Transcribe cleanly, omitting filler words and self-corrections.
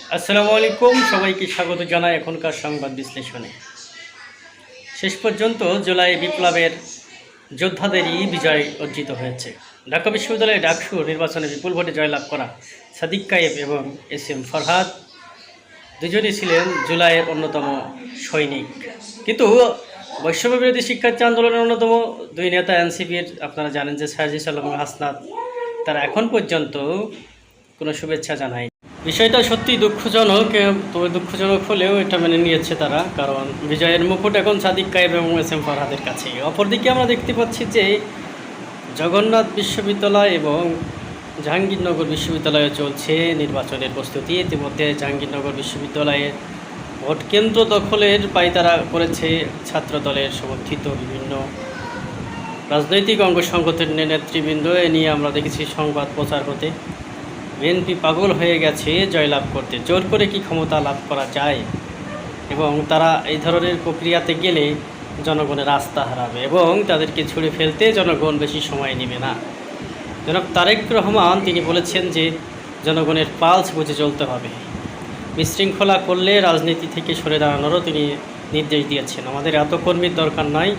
আসসালামু আলাইকুম, সবাইকে স্বাগত জানাই এখনকার সংবাদ বিশ্লেষণে। শেষ পর্যন্ত জুলাই বিপ্লবের যোদ্ধাদেরই বিজয় অর্জিত হয়েছে। ঢাকা বিশ্ববিদ্যালয়ের ডাকসু নির্বাচনে বিপুল ভোটে জয়লাভ করা সাদিক কায়েব এবং এস.এম ফরহাদ দুজনই ছিলেন জুলাইয়ের অন্যতম সৈনিক। কিন্তু বৈষম্যবিরোধী শিক্ষার্থী আন্দোলনের অন্যতম দুই নেতা এনসিপির, আপনারা জানেন যে সাজিস আলম এবং হাসনাত, তারা এখন পর্যন্ত কোনো শুভেচ্ছা জানায়। বিষয়টা সত্যি দুঃখজনক, তবে দুঃখজনক হলেও এটা মেনে নিয়েছে তারা, কারণ বিজয়ের মুকুট এখন সাদিক কায়েব এবং এস.এম ফরহাদের কাছে। অপরদিকে আমরা দেখতে পাচ্ছি যে জগন্নাথ বিশ্ববিদ্যালয় এবং জাহাঙ্গীরনগর বিশ্ববিদ্যালয়ে চলছে নির্বাচনের প্রস্তুতি। ইতিমধ্যে জাহাঙ্গীরনগর বিশ্ববিদ্যালয়ের ভোট কেন্দ্র দখলের পায়তারা করেছে ছাত্র দলের সমর্থিত বিভিন্ন রাজনৈতিক অঙ্গ সংগঠনের নেতৃবৃন্দ। এ নিয়ে আমরা দেখেছি সংবাদ প্রচার হতে। বিএনপি পাগল হয়ে গেছে জয়লাভ করতে, জোর করে কি ক্ষমতা লাভ করা যায়, এবং তারা এই ধরনের প্রক্রিয়াতে গেলে জনগণের আস্থা হারাবে এবং তাদেরকে ছুঁড়ে ফেলতে জনগণ বেশি সময় নেবে না। জনাব তারেক রহমান তিনি বলেছেন যে জনগণের পালস বুঝে চলতে হবে, বিশৃঙ্খলা করলে রাজনীতি থেকে সরে দাঁড়ানোরও তিনি নির্দেশ দিয়েছেন। আমাদের এত কর্মীর দরকার নাই।